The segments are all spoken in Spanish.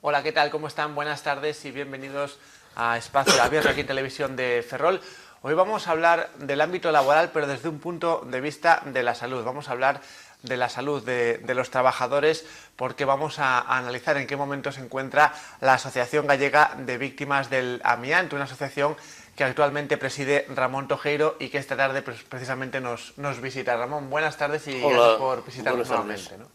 Hola, ¿qué tal? ¿Cómo están? Buenas tardes y bienvenidos a Espacio Abierto aquí en Televisión de Ferrol. Hoy vamos a hablar del ámbito laboral, pero desde un punto de vista de la salud. Vamos a hablar de la salud de los trabajadores porque vamos a analizar en qué momento se encuentra la Asociación Gallega de Víctimas del Amianto, una asociación que actualmente preside Ramón Tojeiro y que esta tarde precisamente nos visita. Ramón, buenas tardes y Hola, gracias por visitarnos nuevamente, ¿no?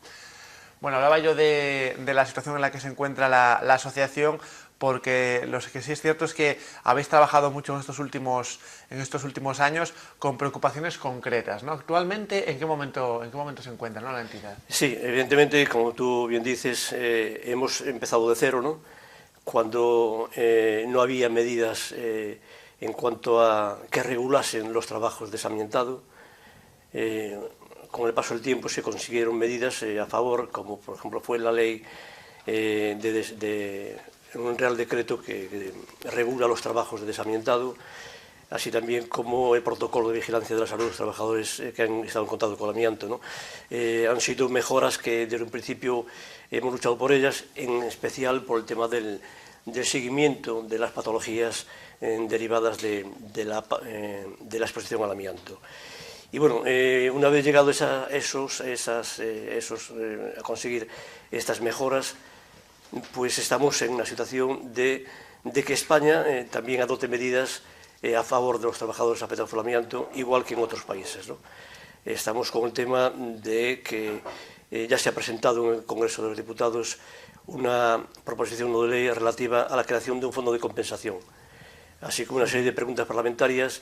Bueno, hablaba yo de la situación en la que se encuentra la asociación, porque lo que sí es cierto es que habéis trabajado mucho en estos últimos años con preocupaciones concretas, ¿no? Actualmente, ¿en qué momento se encuentra, ¿no, la entidad? Sí, evidentemente, como tú bien dices, hemos empezado de cero, ¿no? Cuando no había medidas en cuanto a que regulasen los trabajos de desamiantado. Con el paso del tiempo se consiguieron medidas a favor, como por ejemplo fue la ley un Real Decreto que regula los trabajos de desamiantado, así también como el protocolo de vigilancia de la salud de los trabajadores que han estado en contacto con el amianto, ¿no? Han sido mejoras que desde un principio hemos luchado por ellas, en especial por el tema del seguimiento de las patologías derivadas de la exposición al amianto. Y bueno, una vez llegado a conseguir estas mejoras, pues estamos en una situación de que España también adopte medidas a favor de los trabajadores afectados por el amianto, igual que en otros países, ¿no? Estamos con el tema de que ya se ha presentado en el Congreso de los Diputados una proposición de ley relativa a la creación de un fondo de compensación, así como una serie de preguntas parlamentarias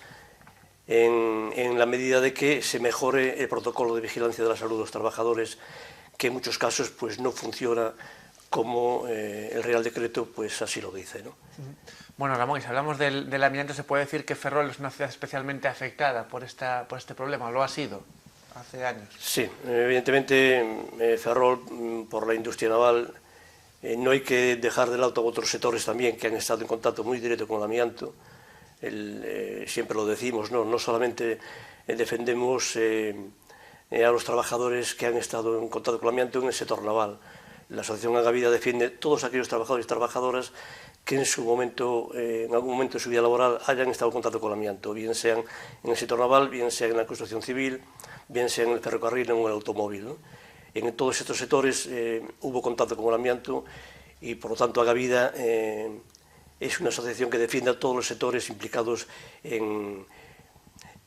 en la medida de que se mejore el protocolo de vigilancia de la salud de los trabajadores, que en muchos casos pues no funciona como el Real Decreto pues así lo dice, ¿no? Bueno, Ramón, y si hablamos del amianto, ¿se puede decir que Ferrol es una ciudad especialmente afectada por este problema? ¿Lo ha sido hace años? Sí, evidentemente Ferrol, por la industria naval, no hay que dejar de lado otros sectores también que han estado en contacto muy directo con el amianto. Siempre lo decimos, no solamente defendemos a los trabajadores que han estado en contacto con el amianto en el sector naval. La Asociación Agavida defiende a todos aquellos trabajadores y trabajadoras que en algún momento de su vida laboral hayan estado en contacto con el amianto, bien sean en el sector naval, bien sea en la construcción civil, bien sea en el ferrocarril o en el automóvil, ¿no? En todos estos sectores hubo contacto con el amianto y, por lo tanto, Agavida es una asociación que defiende a todos los sectores implicados en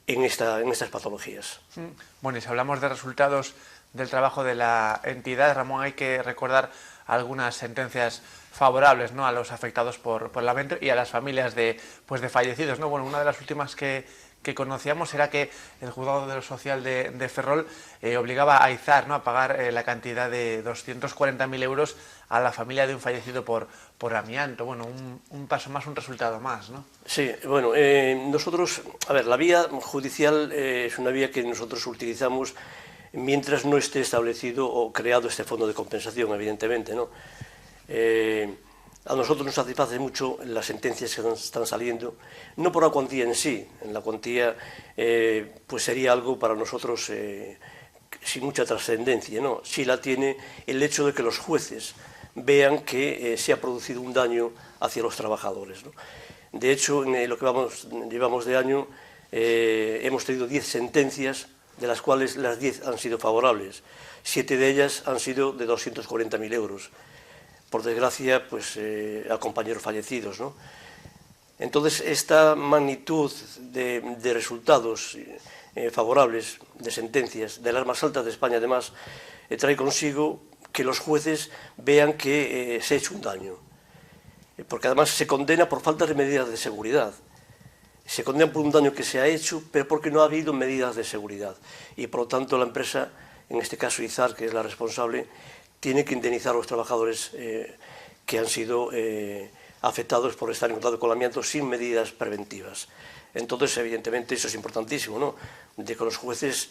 estas patologías. Bueno, y si hablamos de resultados del trabajo de la entidad, Ramón, hay que recordar algunas sentencias favorables, ¿no?, a los afectados por el amianto y a las familias de fallecidos, ¿no? Bueno, una de las últimas que conocíamos era que el juzgado de lo social de Ferrol obligaba a Izar, ¿no?, a pagar la cantidad de 240.000 euros a la familia de un fallecido por amianto. Bueno, un paso más, un resultado más, ¿no? Sí, bueno, nosotros, a ver, la vía judicial es una vía que nosotros utilizamos mientras no esté establecido o creado este fondo de compensación, evidentemente, ¿no? A nosotros nos satisface mucho las sentencias que están saliendo, no por la cuantía en sí, en la cuantía pues sería algo para nosotros sin mucha trascendencia, ¿no? Sí la tiene el hecho de que los jueces vean que se ha producido un daño hacia los trabajadores, ¿no? De hecho, en lo que llevamos de año hemos tenido 10 sentencias, de las cuales las 10 han sido favorables. 7 de ellas han sido de 240.000 euros. Por desgracia, pues a compañeros fallecidos, ¿no? Entonces, esta magnitud de resultados favorables, de sentencias, de las más altas de España, además, trae consigo que los jueces vean que se ha hecho un daño. Porque además se condena por falta de medidas de seguridad. Se condena por un daño que se ha hecho, pero porque no ha habido medidas de seguridad. Y por lo tanto la empresa, en este caso Izar, que es la responsable, tiene que indemnizar a los trabajadores que han sido afectados por estar en contacto con el amianto sin medidas preventivas. Entonces, evidentemente, eso es importantísimo, ¿no?, de que los jueces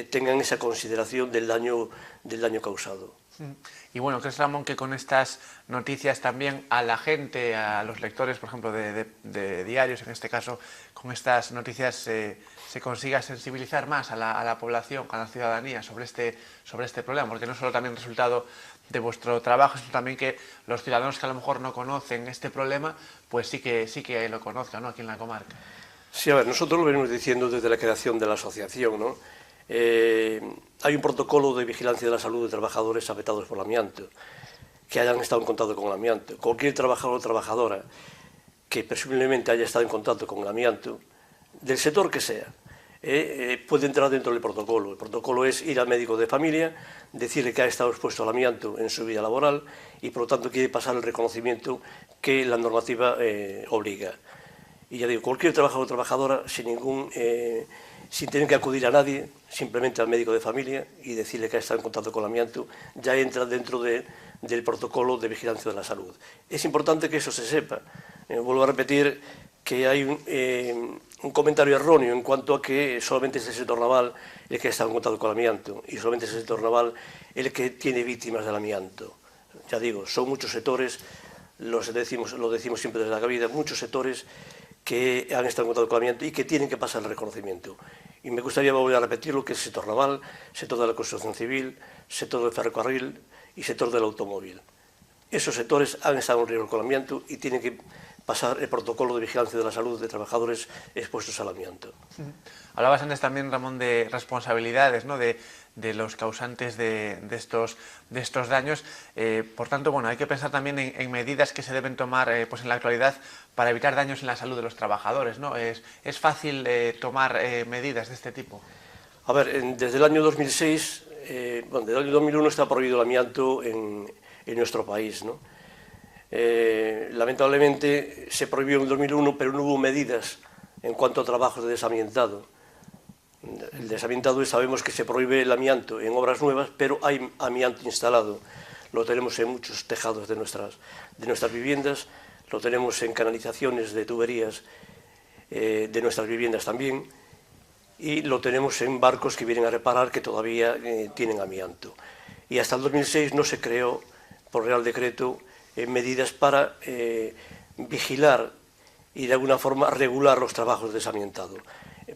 tengan esa consideración del daño causado. Y bueno, ¿crees, Ramón, que con estas noticias también a la gente, a los lectores, por ejemplo, de diarios, en este caso, con estas noticias se consiga sensibilizar más a la población, a la ciudadanía sobre este problema? Porque no solo también resultado de vuestro trabajo, sino también que los ciudadanos que a lo mejor no conocen este problema, pues sí que lo conozcan, ¿no?, aquí en la comarca. Sí, a ver, nosotros lo venimos diciendo desde la creación de la asociación, ¿no? Hay un protocolo de vigilancia de la salud de trabajadores afectados por el amianto, que hayan estado en contacto con el amianto. Cualquier trabajador o trabajadora que presumiblemente haya estado en contacto con el amianto, del sector que sea, puede entrar dentro del protocolo. El protocolo es ir al médico de familia, decirle que ha estado expuesto al amianto en su vida laboral y, por lo tanto, quiere pasar el reconocimiento que la normativa obliga. Y ya digo, cualquier trabajador o trabajadora, sin tener que acudir a nadie, simplemente al médico de familia y decirle que ha estado en contacto con el amianto, ya entra dentro del protocolo de vigilancia de la salud. Es importante que eso se sepa. Vuelvo a repetir que hay un comentario erróneo en cuanto a que solamente es el sector naval el que ha estado en contacto con el amianto y solamente es el sector naval el que tiene víctimas del amianto. Ya digo, son muchos sectores, lo decimos siempre desde la cabida, muchos sectores que han estado en contacto con el amianto y que tienen que pasar el reconocimiento. Y me gustaría volver a repetir lo que es el sector naval, sector de la construcción civil, sector del ferrocarril y sector del automóvil. Esos sectores han estado en riesgo con el amianto y tienen que pasar el protocolo de vigilancia de la salud de trabajadores expuestos al amianto. Hablabas antes también, Ramón, de responsabilidades, ¿no?, de los causantes de estos daños. Por tanto, bueno, hay que pensar también en medidas que se deben tomar pues en la actualidad para evitar daños en la salud de los trabajadores, ¿no? ¿Es fácil tomar medidas de este tipo? A ver, desde el año 2006, desde el año 2001 está prohibido el amianto en nuestro país, ¿no? Lamentablemente se prohibió en el 2001, pero no hubo medidas en cuanto a trabajos de desamiantado. El desamiantado sabemos que se prohíbe el amianto en obras nuevas, pero hay amianto instalado. Lo tenemos en muchos tejados de nuestras viviendas, lo tenemos en canalizaciones de tuberías de nuestras viviendas también, y lo tenemos en barcos que vienen a reparar que todavía tienen amianto. Y hasta el 2006 no se creó, por Real Decreto, medidas para vigilar y de alguna forma regular los trabajos de desamiantado.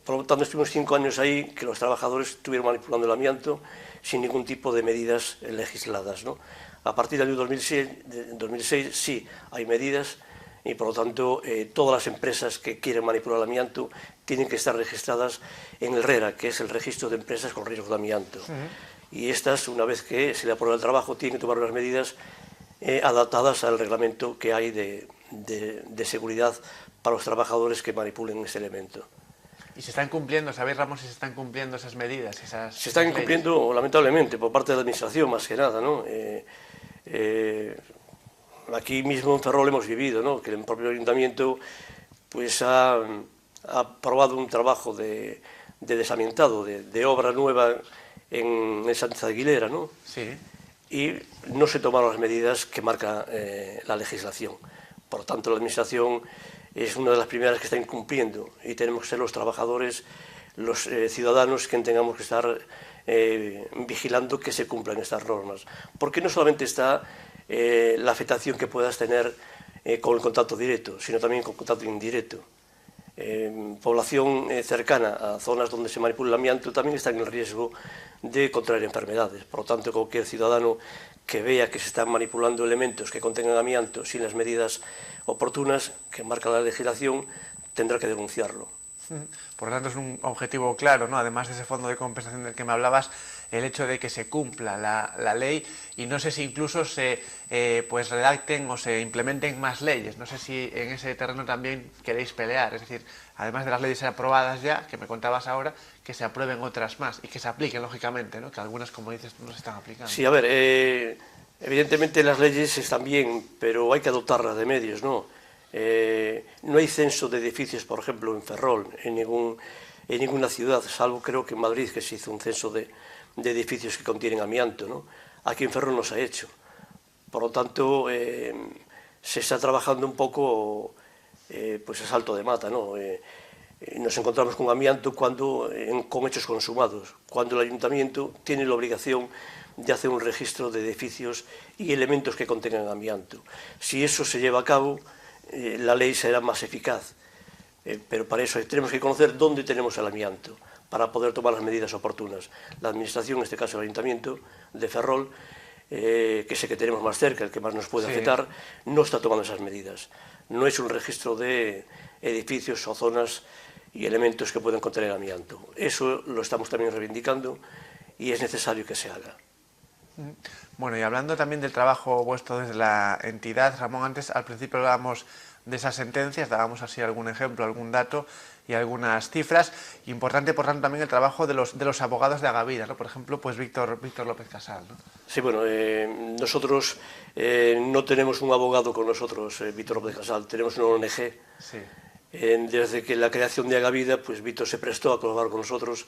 Por lo tanto, estuvimos 5 años ahí que los trabajadores estuvieron manipulando el amianto sin ningún tipo de medidas legisladas, ¿no? A partir del año 2006 sí hay medidas y, por lo tanto, todas las empresas que quieren manipular el amianto tienen que estar registradas en el RERA, que es el Registro de Empresas con Riesgo de Amianto. Y estas, una vez que se le aprueba el trabajo, tienen que tomar unas medidas adaptadas al reglamento que hay de seguridad para los trabajadores que manipulen ese elemento. ¿Y se están cumpliendo? ¿Sabéis, Ramón, si se están cumpliendo esas medidas? Se están cumpliendo, lamentablemente, por parte de la Administración, más que nada, ¿no? Aquí mismo en Ferrol hemos vivido, ¿no?, que el propio Ayuntamiento pues, ha aprobado un trabajo de desamiantado, de obra nueva en Sánchez de Aguilera, ¿no? Sí. Y no se tomaron las medidas que marca la legislación. Por lo tanto, la Administración es una de las primeras que está incumpliendo y tenemos que ser los trabajadores, los ciudadanos, quien tengamos que estar vigilando que se cumplan estas normas. Porque no solamente está la afectación que puedas tener con el contacto directo, sino también con contacto indirecto. Población cercana a zonas donde se manipula el amianto también está en el riesgo de contraer enfermedades. Por lo tanto, cualquier ciudadano que vea que se están manipulando elementos que contengan amianto sin las medidas oportunas que marca la legislación, tendrá que denunciarlo. Por lo tanto, es un objetivo claro, ¿no?, además de ese fondo de compensación del que me hablabas, el hecho de que se cumpla la ley, y no sé si incluso se pues redacten o se implementen más leyes. No sé si en ese terreno también queréis pelear, es decir, además de las leyes aprobadas ya, que me contabas ahora, que se aprueben otras más y que se apliquen, lógicamente, ¿no?, que algunas, como dices, no se están aplicando. Sí, a ver, evidentemente las leyes están bien, pero hay que adoptarlas de medios, ¿no? No hay censo de edificios, por ejemplo, en Ferrol, en ninguna ciudad, salvo creo que en Madrid, que se hizo un censo de edificios que contienen amianto, ¿no? Aquí en Ferrol no se ha hecho. Por lo tanto, se está trabajando un poco pues a salto de mata, ¿no? Nos encontramos con amianto con hechos consumados, cuando el Ayuntamiento tiene la obligación de hacer un registro de edificios y elementos que contengan amianto. Si eso se lleva a cabo, la ley será más eficaz, pero para eso tenemos que conocer dónde tenemos el amianto para poder tomar las medidas oportunas. La Administración, en este caso el Ayuntamiento de Ferrol, que sé que tenemos más cerca, el que más nos puede afectar, no está tomando esas medidas. No es un registro de edificios o zonas y elementos que pueden contener amianto. Eso lo estamos también reivindicando y es necesario que se haga. Bueno, y hablando también del trabajo vuestro desde la entidad, Ramón, antes al principio hablábamos de esas sentencias, dábamos así algún ejemplo, algún dato y algunas cifras. Importante, por tanto, también el trabajo de los abogados de Agavida, ¿no? Por ejemplo, pues Víctor López Casal, ¿no? Sí, bueno, nosotros no tenemos un abogado con nosotros, Víctor López Casal, tenemos una ONG. Sí. Desde que la creación de Agavida, pues Víctor se prestó a colaborar con nosotros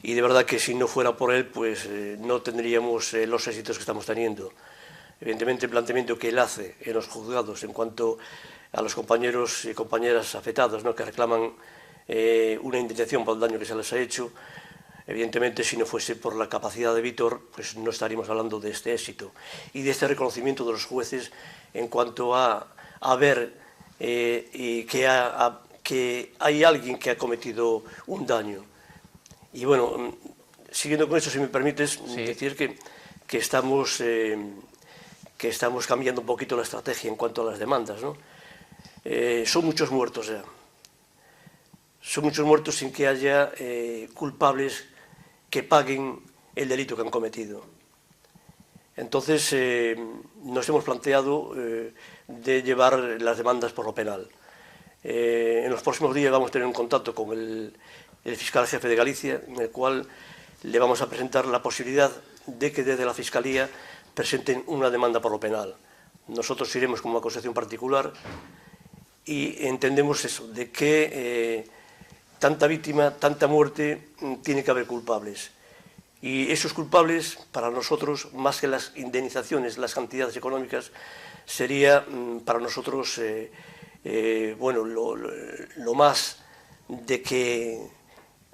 y de verdad que si no fuera por él, pues no tendríamos los éxitos que estamos teniendo. Evidentemente el planteamiento que él hace en los juzgados en cuanto a los compañeros y compañeras afectados, ¿no?, que reclaman una indemnización por el daño que se les ha hecho, evidentemente si no fuese por la capacidad de Víctor, pues no estaríamos hablando de este éxito y de este reconocimiento de los jueces en cuanto a ver que hay alguien que ha cometido un daño. Y bueno, siguiendo con eso, si me permites, decir que estamos cambiando un poquito la estrategia en cuanto a las demandas, ¿no? Son muchos muertos ya. Son muchos muertos sin que haya culpables que paguen el delito que han cometido. Entonces, nos hemos planteado de llevar las demandas por lo penal. En los próximos días vamos a tener un contacto con el fiscal jefe de Galicia, en el cual le vamos a presentar la posibilidad de que desde la Fiscalía presenten una demanda por lo penal. Nosotros iremos como acusación particular y entendemos eso, de que tanta víctima, tanta muerte, tiene que haber culpables. Y esos culpables, para nosotros, más que las indemnizaciones, las cantidades económicas, sería para nosotros bueno, lo más de que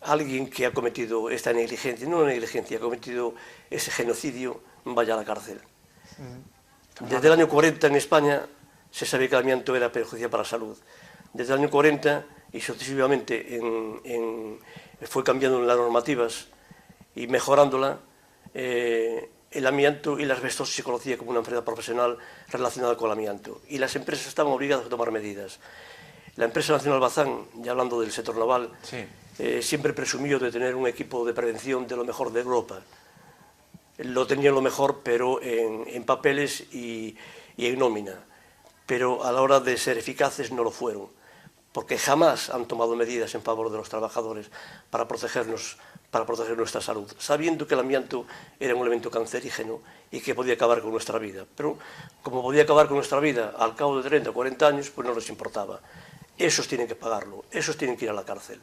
alguien que ha cometido esta negligencia, no negligencia, ha cometido ese genocidio, vaya a la cárcel. Desde el año 40 en España se sabía que el amianto era perjudicial para la salud. Desde el año 40 y sucesivamente fue cambiando las normativas y mejorándola, el amianto y la asbestosis se conocía como una enfermedad profesional relacionada con el amianto y las empresas estaban obligadas a tomar medidas. La empresa Nacional Bazán, ya hablando del sector naval, siempre presumió de tener un equipo de prevención de lo mejor de Europa. Lo tenían lo mejor, pero en papeles y en nómina. Pero a la hora de ser eficaces no lo fueron, porque jamás han tomado medidas en favor de los trabajadores para proteger nuestra salud, sabiendo que el amianto era un elemento cancerígeno y que podía acabar con nuestra vida. Pero como podía acabar con nuestra vida al cabo de 30 o 40 años, pues no les importaba. Esos tienen que pagarlo, esos tienen que ir a la cárcel.